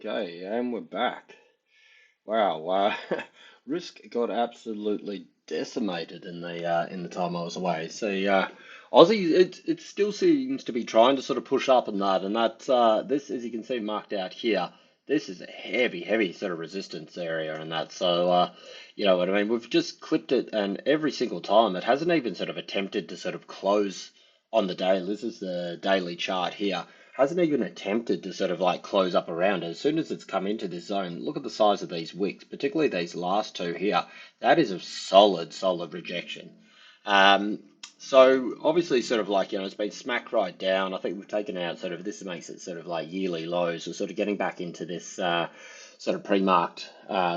Okay, and we're back. Wow, risk got absolutely decimated in the time I was away. See, Aussie, it still seems to be trying to sort of push up and that's this, as you can see marked out here. This is a heavy sort of resistance area and that. So, you know what I mean? We've just clipped it, and every single time it hasn't even sort of attempted to sort of close on the daily. This is the daily chart here, hasn't even attempted to sort of like close up around it. As soon as it's come into this zone, look at the size of these wicks, particularly these last two here. That is a solid rejection. Um, so obviously sort of like, it's been smacked right down. I think we've taken out sort of, this makes it sort of like yearly lows. We're sort of getting back into this sort of pre-marked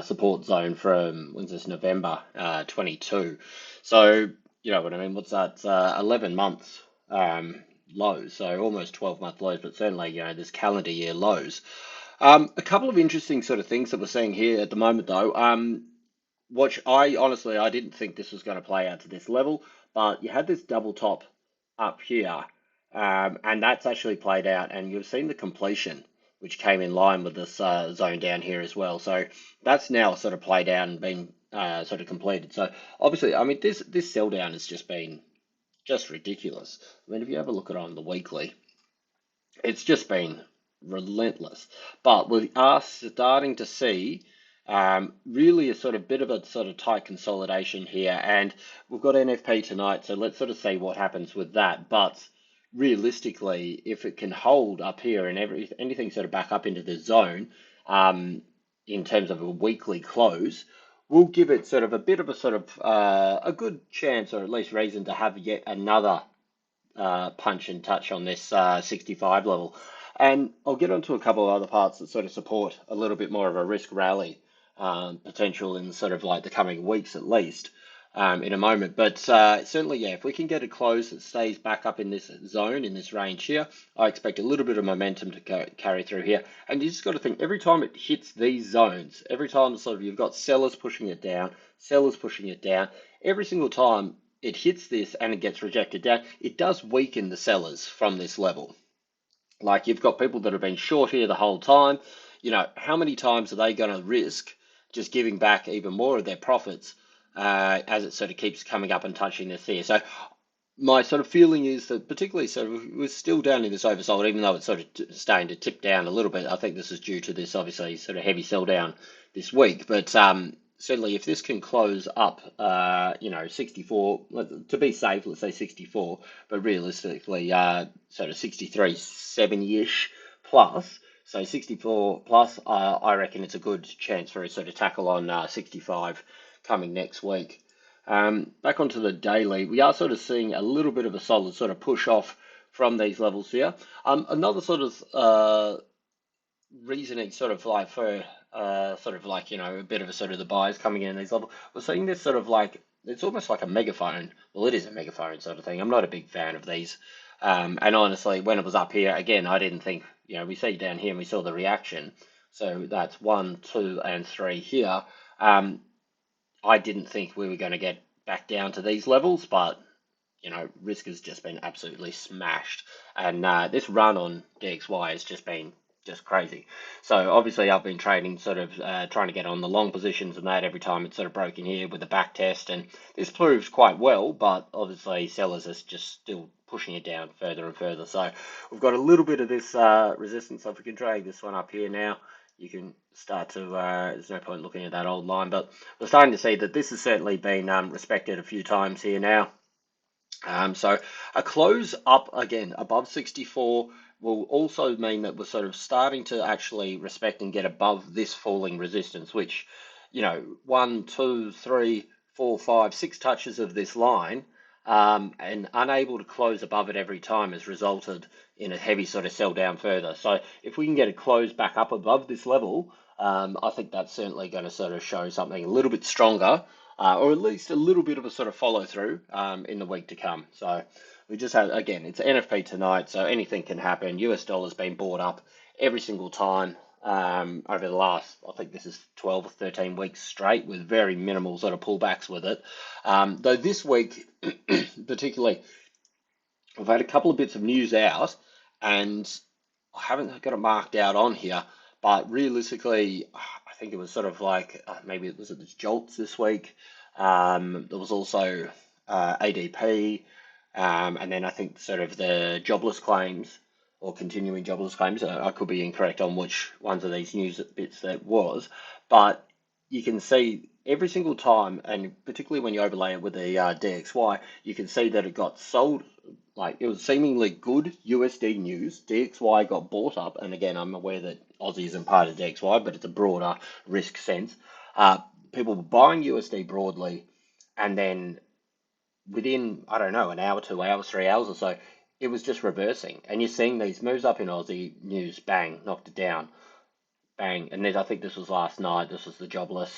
support zone from, when's this, November 22. So, you know what I mean? What's that? 11 months. Lows, so almost 12-month lows, but certainly, this calendar year lows. A couple of interesting sort of things that we're seeing here at the moment, though. Which I honestly, I didn't think this was going to play out to this level, but you had this double top up here, and that's actually played out, and you've seen the completion, which came in line with this zone down here as well. So that's now sort of played out and been sort of completed. So obviously, I mean, this sell down has just been just ridiculous. I mean, if you have a look at it on the weekly, it's just been relentless. But we are starting to see really a sort of bit of a sort of tight consolidation here, and we've got NFP tonight, so let's sort of see what happens with that. But realistically, if it can hold up here and anything sort of back up into the zone, um, in terms of a weekly close, will give it sort of a bit of a sort of a good chance, or at least reason, to have yet another punch and touch on this 65 level. And I'll get onto a couple of other parts that sort of support a little bit more of a risk rally potential in sort of like the coming weeks at least, in a moment. But certainly, yeah, if we can get a close that stays back up in this zone, in this range here, I expect a little bit of momentum to carry through here. And you just got to think, every time it hits these zones, every time sort of you've got sellers pushing it down, sellers pushing it down, every single time it hits this and it gets rejected down, it does weaken the sellers from this level. Like, you've got people that have been short here the whole time. How many times are they going to risk just giving back even more of their profits as it sort of keeps coming up and touching this here? So my sort of feeling is that, particularly, so we're still down in this oversold, even though it's sort of starting to tip down a little bit. I think this is due to this, obviously, sort of heavy sell down this week. But certainly, if this can close up, 64, to be safe, let's say 64, but realistically, sort of 63, 70-ish plus. So 64 plus, I reckon it's a good chance for a sort of tackle on 65 coming next week. Back onto the daily, we are sort of seeing a little bit of a solid sort of push off from these levels here. Another sort of reasoning sort of like for sort of like, a bit of a sort of the buyers coming in these levels. We're seeing this sort of like, it's almost like a megaphone. Well, it is a megaphone sort of thing. I'm not a big fan of these. And honestly, when it was up here, again, I didn't think, we see down here and we saw the reaction. So that's 1, 2, and 3 here. I didn't think we were going to get back down to these levels, but risk has just been absolutely smashed, and this run on DXY has just been just crazy. So obviously, I've been trading sort of trying to get on the long positions and that every time it's sort of broken here with the back test, and this proves quite well. But obviously, sellers are just still pushing it down further and further. So we've got a little bit of this resistance. So if we can drag this one up here now, you can start to, there's no point looking at that old line, but we're starting to see that this has certainly been respected a few times here now. So a close up again above 64 will also mean that we're sort of starting to actually respect and get above this falling resistance, which, 1, 2, 3, 4, 5, 6 touches of this line, and unable to close above it every time has resulted in a heavy sort of sell down further. So if we can get a close back up above this level, I think that's certainly going to sort of show something a little bit stronger, or at least a little bit of a sort of follow through in the week to come. So we just had, again, it's NFP tonight, so anything can happen. US dollar's been bought up every single time over the last, I think this is 12 or 13 weeks straight, with very minimal sort of pullbacks with it. Though this week, particularly, we've had a couple of bits of news out, and I haven't got it marked out on here, But realistically, I think it was sort of like maybe it was at the jolts this week. There was also ADP, and then I think sort of the jobless claims or continuing jobless claims. I could be incorrect on which ones of these news bits that was, but you can see every single time, and particularly when you overlay it with the DXY, you can see that it got sold. Like it was seemingly good USD news. DXY got bought up, and again, I'm aware that Aussie isn't part of DXY, but it's a broader risk sense. Uh, People were buying USD broadly, and then within, I don't know, an hour, 2 hours, 3 hours or so, it was just reversing. And you're seeing these moves up in Aussie news, bang, knocked it down, bang. And then I think this was last night, this was the jobless,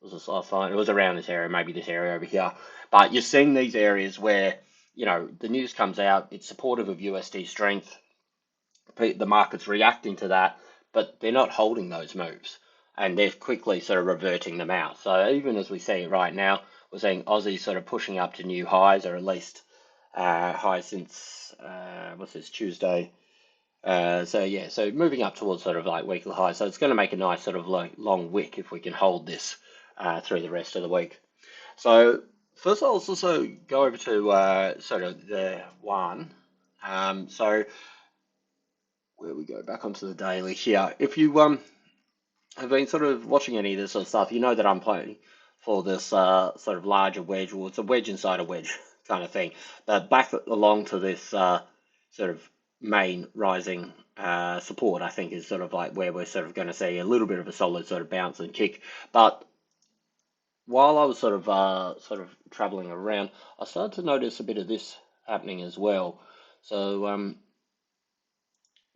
was this last night? It was around this area, maybe this area over here. But you're seeing these areas where, the news comes out, it's supportive of USD strength, the market's reacting to that, but they're not holding those moves. And they're quickly sort of reverting them out. So even as we see it right now, we're seeing Aussie sort of pushing up to new highs, or at least highs since, what's this, Tuesday. So yeah, so moving up towards sort of like weekly highs. So it's going to make a nice sort of like long wick if we can hold this through the rest of the week. So first, I'll also go over to sort of the Yuan. So where we go back onto the daily here. If you have been sort of watching any of this sort of stuff, you know that I'm playing for this sort of larger wedge, or it's a wedge inside a wedge kind of thing. But back along to this sort of main rising support, I think is sort of like where we're sort of going to see a little bit of a solid sort of bounce and kick. But while I was sort of traveling around, I started to notice a bit of this happening as well. So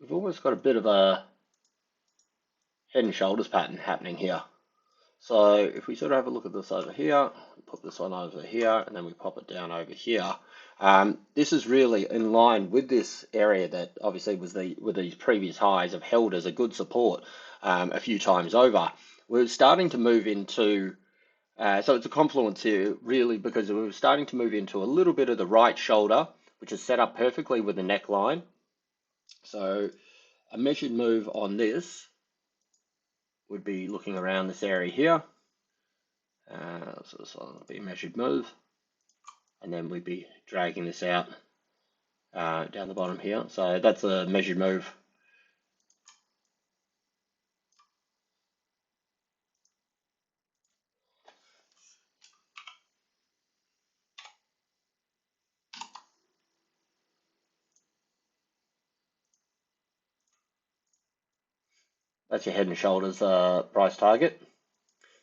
we've almost got a bit of a head and shoulders pattern happening here. So if we sort of have a look at this over here, put this one over here, and then we pop it down over here, this is really in line with this area that obviously was with these previous highs have held as a good support a few times over. We're starting to move into, so it's a confluence here really because we're starting to move into a little bit of the right shoulder, which is set up perfectly with the neckline. So a measured move on this would be looking around this area here. So this one will be a measured move, and then we'd be dragging this out down the bottom here. So that's a measured move. That's your head and shoulders price target.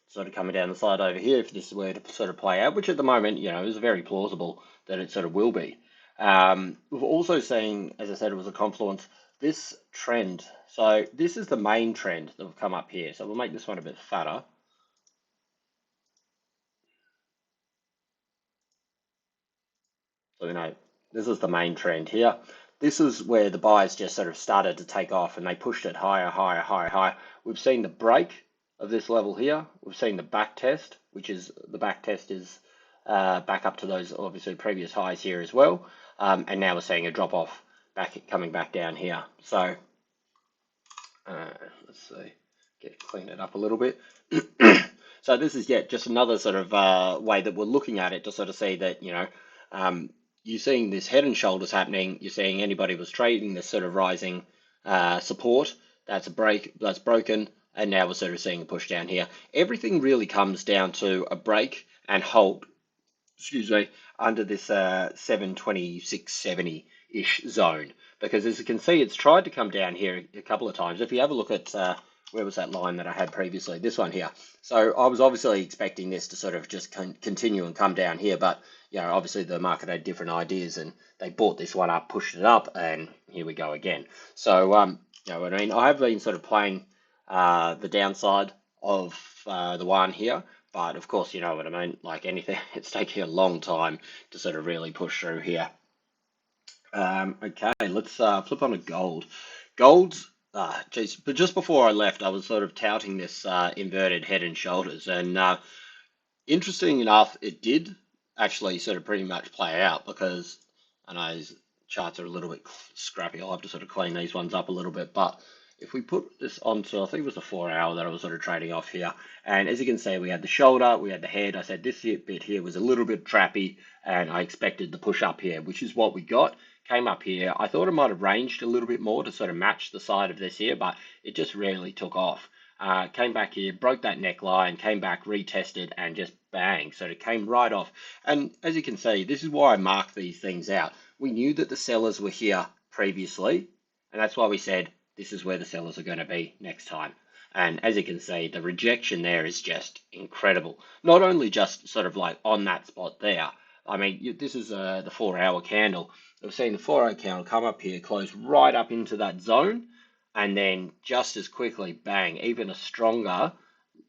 Sort of coming down the side over here, if this were to sort of play out, which at the moment, is very plausible that it sort of will be. We've also seen, as I said, it was a confluence, this trend. So this is the main trend that will come up here. So we'll make this one a bit fatter. So this is the main trend here. This is where the buyers just sort of started to take off and they pushed it higher, higher, higher, higher. We've seen the break of this level here. We've seen the back test, which is the back test is back up to those obviously previous highs here as well. And now we're seeing a drop off coming back down here. So let's see, clean it up a little bit. So this is yet just another sort of way that we're looking at it to sort of see that, you're seeing this head and shoulders happening. You're seeing anybody was trading this sort of rising support. That's a break, that's broken, and now we're sort of seeing a push down here. Everything really comes down to a break and hold, excuse me, under this 726.70-ish zone. Because as you can see, it's tried to come down here a couple of times. If you have a look at where was that line that I had previously? This one here. So I was obviously expecting this to sort of just continue and come down here, but obviously the market had different ideas and they bought this one up, pushed it up, and here we go again. So, what I mean, I have been sort of playing the downside of the one here, but of course, you know what I mean, like anything, it's taking a long time to sort of really push through here. Okay, let's flip on to gold. Gold's, geez, but just before I left, I was sort of touting this inverted head and shoulders, and interesting enough, it did actually sort of pretty much play out because I know these charts are a little bit scrappy. I'll have to sort of clean these ones up a little bit, but if we put this onto, I think it was the 4 hour that I was sort of trading off here, and as you can see, we had the shoulder, we had the head. I said this bit here was a little bit trappy, and I expected the push up here, which is what we got. Came up here. I thought it might have ranged a little bit more to sort of match the side of this here, but it just really took off. Came back here, broke that neckline, came back, retested, and just bang. So it came right off. And as you can see, this is why I mark these things out. We knew that the sellers were here previously, and that's why we said this is where the sellers are going to be next time. And as you can see, the rejection there is just incredible. Not only just sort of like on that spot there. I mean, this is the 4 hour candle. We've seen the 4 hour candle come up here, close right up into that zone, and then just as quickly, bang, even a stronger,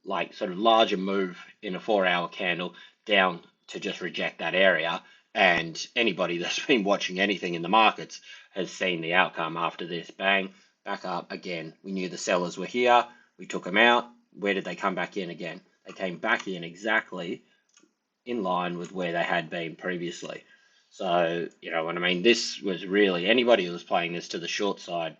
like sort of larger move in a 4 hour candle down to just reject that area. And anybody that's been watching anything in the markets has seen the outcome after this. Bang, back up again. We knew the sellers were here. We took them out. Where did they come back in again? They came back in exactly in line with where they had been previously. So, you know what I mean? This was really, anybody who was playing this to the short side,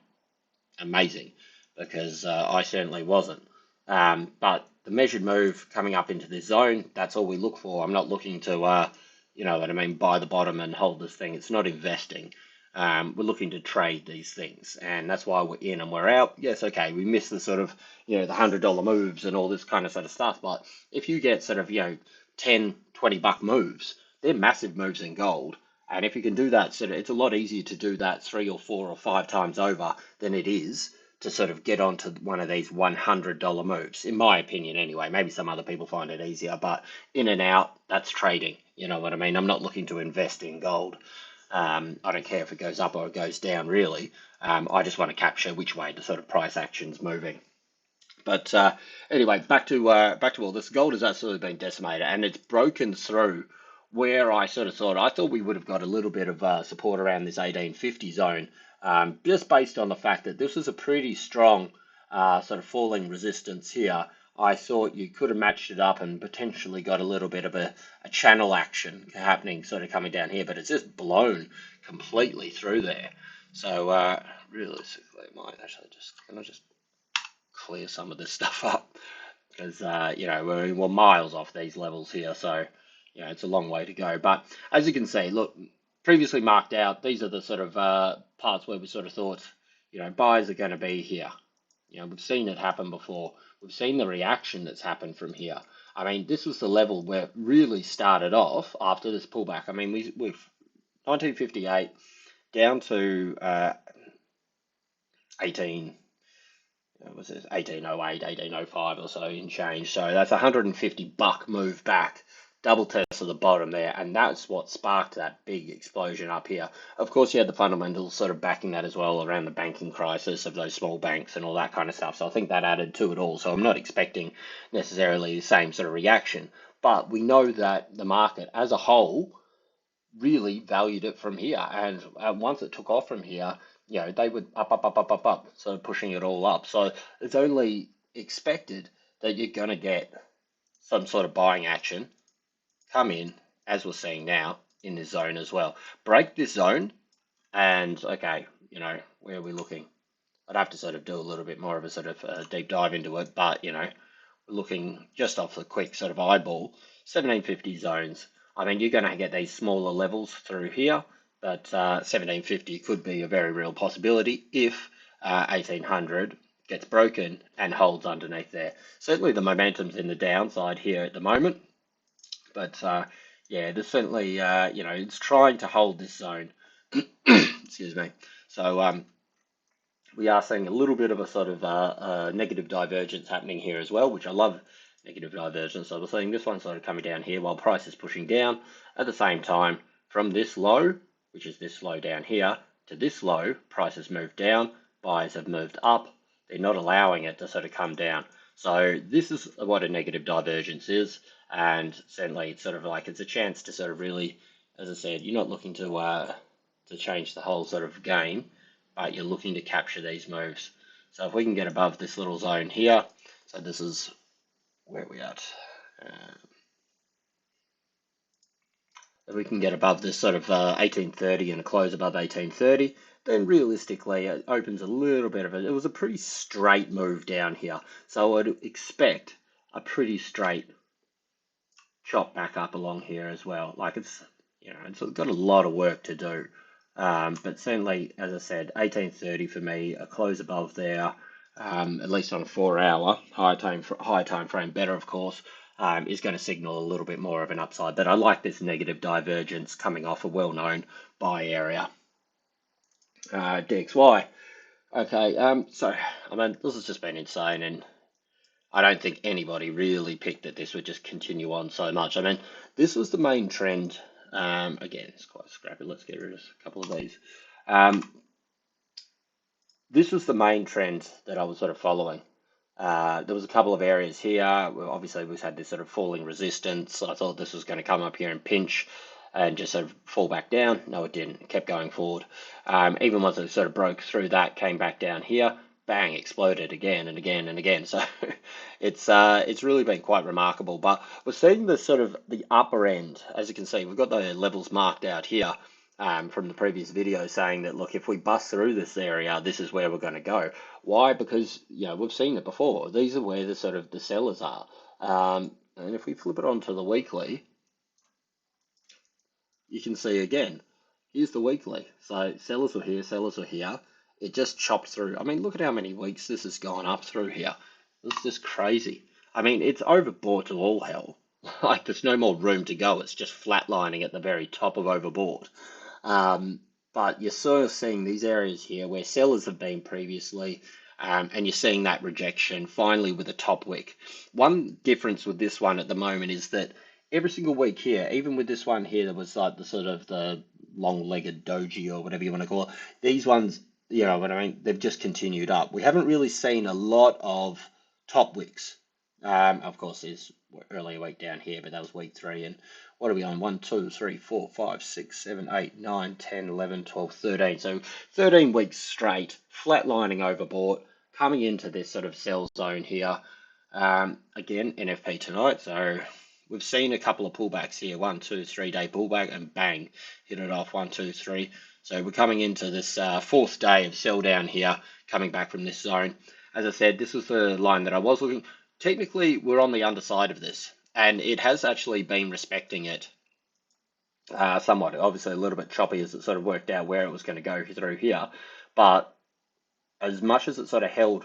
amazing, because I certainly wasn't. But the measured move coming up into this zone, that's all we look for. I'm not looking to, you know what I mean, buy the bottom and hold this thing. It's not investing. We're looking to trade these things, and that's why we're in and we're out. Yes, okay, we miss the sort of, you know, the $100 moves and all this kind of sort of stuff, but if you get sort of, you know, 10, 20 buck moves, they're massive moves in gold. And if you can do that, sort of, it's a lot easier to do that 3 or 4 or 5 times over than it is to sort of get onto one of these $100 moves, in my opinion anyway. Maybe some other people find it easier, but in and out, that's trading. You know what I mean? I'm not looking to invest in gold. I don't care if it goes up or it goes down, really. I just want to capture which way the sort of price action's moving. But anyway, back to all this. Gold has absolutely been decimated, and it's broken through where I sort of thought. I thought we would have got a little bit of support around this 1850 zone, just based on the fact that this was a pretty strong sort of falling resistance here. I thought you could have matched it up and potentially got a little bit of a channel action happening, sort of coming down here, but it's just blown completely through there. So realistically, I might actually just clear some of this stuff up, because you know, we're miles off these levels here, so you know, it's a long way to go. But as you can see, look, previously marked out, these are the sort of parts where we sort of thought, you know, buyers are going to be here. You know, we've seen it happen before. We've seen the reaction that's happened from here. I mean, this was the level where it really started off after this pullback. I mean, we've 1958 down to 18. Was it 1808, 1805 or so in change? So that's 150 buck move back, double test of the bottom there, and that's what sparked that big explosion up here. Of course, you had the fundamentals sort of backing that as well around the banking crisis of those small banks and all that kind of stuff. So I think that added to it all. So I'm not expecting necessarily the same sort of reaction, but we know that the market as a whole really valued it from here. And once it took off from here, you know, they would up, so pushing it all up. So it's only expected that you're going to get some sort of buying action come in, as we're seeing now in this zone as well. Break this zone, and okay, you know, where are we looking? I'd have to sort of do a little bit more of a sort of deep dive into it, but you know, we're looking just off the quick sort of eyeball, 1750 zones. I mean, you're going to get these smaller levels through here, but 1750 could be a very real possibility if 1800 gets broken and holds underneath there. Certainly the momentum's in the downside here at the moment, but yeah, there's certainly, you know, it's trying to hold this zone. Excuse me. So we are seeing a little bit of a sort of negative divergence happening here as well, which I love. Negative divergence. So we're seeing this one sort of coming down here while price is pushing down. At the same time, from this low, which is this low down here, to this low, price has moved down, buyers have moved up. They're not allowing it to sort of come down. So this is what a negative divergence is, and certainly it's sort of like it's a chance to sort of really, as I said, you're not looking to change the whole sort of game, but you're looking to capture these moves. So if we can get above this little zone here, so this is where are we at? If we can get above this sort of 1830 and a close above 1830, then realistically it opens a little bit of it. It was a pretty straight move down here. So I'd expect a pretty straight chop back up along here as well. Like it's got a lot of work to do. But certainly, as I said, 1830 for me, a close above there, at least on a 4 hour high time frame, better of course, is going to signal a little bit more of an upside. But I like this negative divergence coming off a well-known buy area. DXY. Okay, so I mean, this has just been insane, and I don't think anybody really picked that this would just continue on so much. I mean, this was the main trend. Again, it's quite scrappy. Let's get rid of a couple of these. This was the main trend that I was sort of following. There was a couple of areas here. Obviously, we've had this sort of falling resistance. I thought this was going to come up here and pinch and just sort of fall back down. No, it didn't. It kept going forward. Even once it sort of broke through that, came back down here, bang, exploded again and again and again. So it's really been quite remarkable. But we're seeing the sort of the upper end, as you can see, we've got the levels marked out here. From the previous video saying that, look, if we bust through this area, this is where we're going to go. Why? Because, we've seen it before. These are where the sort of the sellers are. And if we flip it onto the weekly, you can see again, here's the weekly. So sellers are here, sellers are here. It just chopped through. I mean, look at how many weeks this has gone up through here. It's just crazy. I mean, it's overbought to all hell. Like, there's no more room to go. It's just flatlining at the very top of overbought. But you're sort of seeing these areas here where sellers have been previously, and you're seeing that rejection finally with a top wick. One difference with this one at the moment is that every single week here, even with this one here that was like the sort of the long-legged doji or whatever you want to call it, these ones, you know what I mean, they've just continued up. We haven't really seen a lot of top wicks. Of course, there's earlier week down here, but that was week 3. And what are we on? 1, 2, 3, 4, 5, 6, 7, 8, 9, 10, 11, 12, 13. So 13 weeks straight, flatlining overbought, coming into this sort of sell zone here. Again, NFP tonight. So we've seen a couple of pullbacks here, 1, 2, 3 day pullback, and bang, hit it off 1, 2, 3. So we're coming into this 4th day of sell down here, coming back from this zone. As I said, this was the line that I was looking. Technically, we're on the underside of this, and it has actually been respecting it somewhat. Obviously, a little bit choppy as it sort of worked out where it was going to go through here, but as much as it sort of held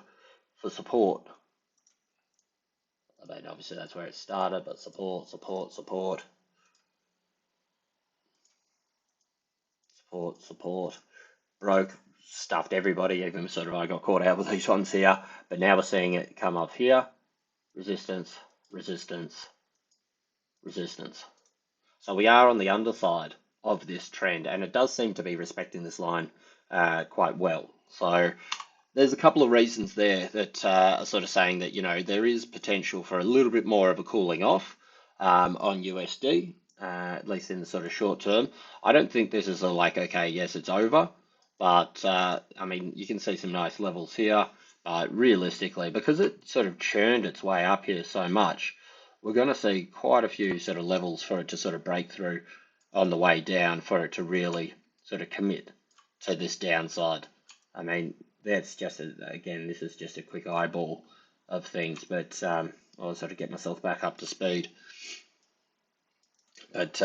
for support, I mean, obviously that's where it started, but support, support, support, support, support, broke, stuffed everybody, even sort of I got caught out with these ones here, but now we're seeing it come up here, resistance, resistance, resistance. So we are on the underside of this trend, and it does seem to be respecting this line quite well. So there's a couple of reasons there that are sort of saying that, there is potential for a little bit more of a cooling off on USD, at least in the sort of short term. I don't think this is okay, yes, it's over, but I mean, you can see some nice levels here. Realistically, because it sort of churned its way up here so much, we're going to see quite a few sort of levels for it to sort of break through on the way down for it to really sort of commit to this downside. I mean, that's just, again, this is just a quick eyeball of things, but I'll sort of get myself back up to speed. But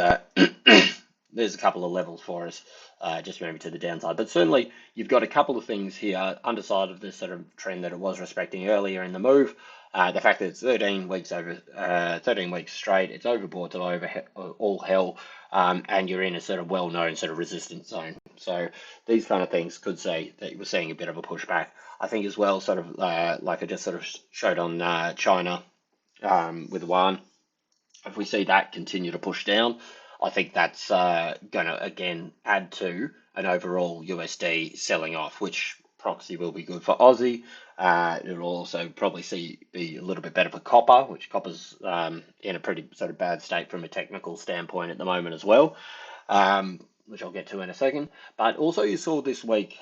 there's a couple of levels for us, just maybe to the downside. But certainly, you've got a couple of things here, underside of this sort of trend that it was respecting earlier in the move. The fact that it's 13 weeks straight, it's overbought to all hell, and you're in a sort of well-known sort of resistance zone. So these kind of things could say that we're seeing a bit of a pushback. I think as well, sort of like I just sort of showed on China with Yuan. If we see that continue to push down, I think that's going to, again, add to an overall USD selling off, which proxy will be good for Aussie. It'll also probably be a little bit better for copper, which copper's in a pretty sort of bad state from a technical standpoint at the moment as well, which I'll get to in a second. But also you saw this week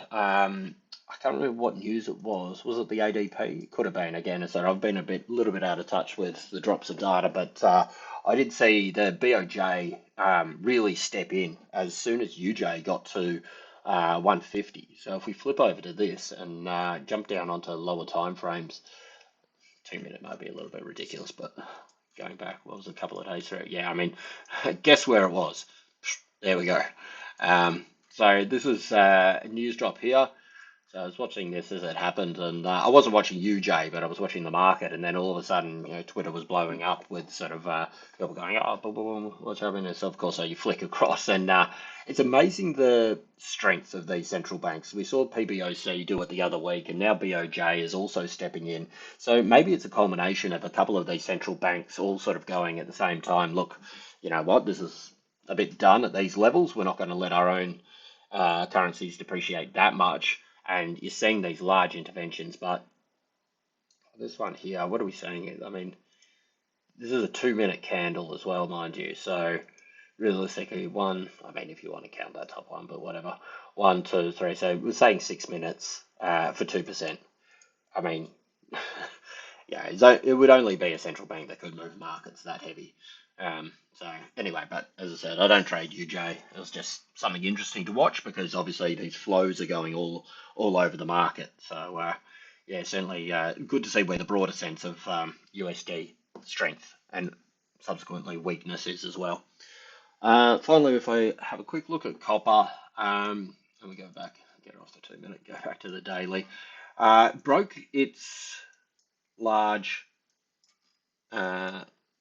I can't remember what news it was. Was it the ADP? Could have been again. So I've been little bit out of touch with the drops of data, but I did see the BOJ really step in as soon as UJ got to 150. So if we flip over to this and jump down onto lower time frames, 2 minute might be a little bit ridiculous, but going back, what was it, a couple of days through? Yeah, I mean, guess where it was? There we go. So this is a news drop here. So I was watching this as it happened, and I wasn't watching UJ, but I was watching the market, and then all of a sudden, Twitter was blowing up with sort of people going, "Oh, boom, boom, boom, what's happening?" So of course, you flick across, and it's amazing the strength of these central banks. We saw PBOC do it the other week, and now BOJ is also stepping in. So maybe it's a culmination of a couple of these central banks all sort of going at the same time. Look, you know what? This is a bit done at these levels. We're not going to let our own currencies depreciate that much. And you're seeing these large interventions, but this one here, what are we saying? I mean, this is a 2 minute candle as well, mind you. So realistically, I mean, if you want to count that top one, but whatever. 1, 2, 3. So we're saying 6 minutes for 2%. I mean, yeah, it would only be a central bank that could move markets that heavy. So anyway, but as I said, I don't trade UJ. It was just something interesting to watch because obviously these flows are going all over the market. So yeah, certainly good to see where the broader sense of USD strength and subsequently weakness is as well. Finally, if I have a quick look at copper, and we go back, get off the 2 minute, go back to the daily, broke its large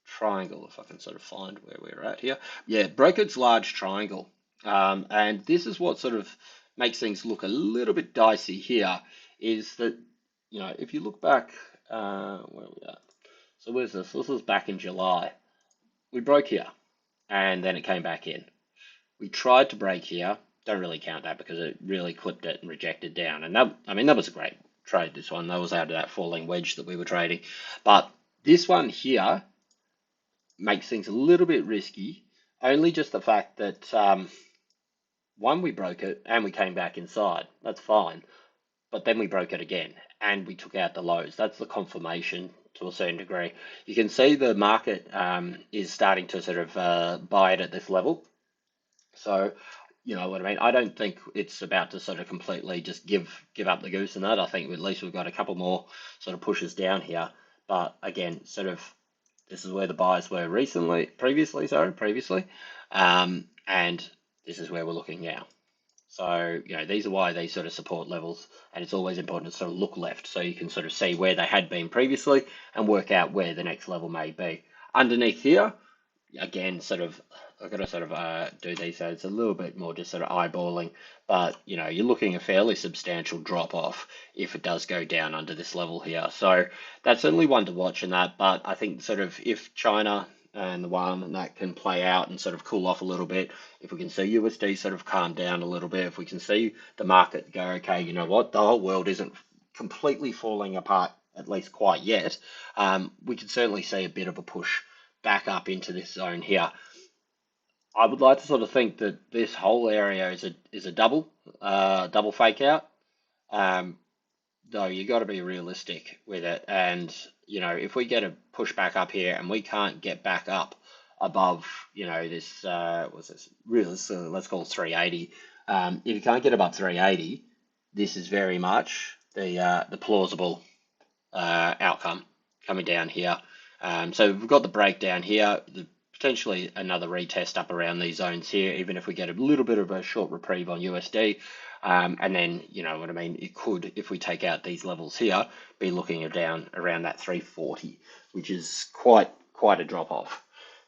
triangle, if I can sort of find where we're at here. Yeah, broke its large triangle. And this is what sort of makes things look a little bit dicey here, is that, if you look back, where are we at? So where's this? This was back in July. We broke here, and then it came back in. We tried to break here. Don't really count that because it really clipped it and rejected down. And that was a great trade, this one. That was out of that falling wedge that we were trading. But this one here makes things a little bit risky. Only just the fact that, one, we broke it and we came back inside. That's fine. But then we broke it again and we took out the lows. That's the confirmation to a certain degree. You can see the market is starting to sort of buy it at this level. So, you know what I mean? I don't think it's about to sort of completely just give up the goose in that. I think at least we've got a couple more sort of pushes down here. But again, sort of this is where the buyers were previously, and this is where we're looking now. So, these are why they sort of support levels, and it's always important to sort of look left so you can sort of see where they had been previously and work out where the next level may be. Underneath here, again, I've got to sort of do these, so it's a little bit more just sort of eyeballing, but you're looking at a fairly substantial drop off if it does go down under this level here. So that's certainly one to watch in that, but I think sort of if China and the yuan and that can play out and sort of cool off a little bit, if we can see USD sort of calm down a little bit, if we can see the market go, okay, you know what, the whole world isn't completely falling apart, at least quite yet, we can certainly see a bit of a push back up into this zone here. I would like to sort of think that this whole area is a double fake out. Though you got to be realistic with it, and if we get a push back up here and we can't get back up above this what's this really, let's call it 380. If you can't get above 380, this is very much the plausible outcome coming down here. So we've got the breakdown here, potentially another retest up around these zones here, even if we get a little bit of a short reprieve on USD. And then, you know what I mean, it could, if we take out these levels here, be looking down around that 340, which is quite a drop off.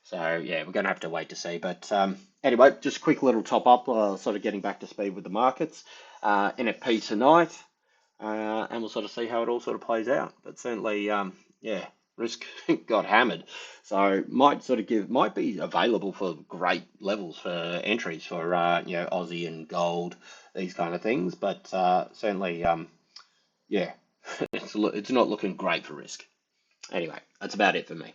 So yeah, we're going to have to wait to see. But anyway, just a quick little top up, sort of getting back to speed with the markets. NFP tonight, and we'll sort of see how it all sort of plays out. But certainly, yeah, risk got hammered, so might be available for great levels for entries for Aussie and gold, these kind of things. But certainly, yeah, it's not looking great for risk. Anyway, that's about it for me.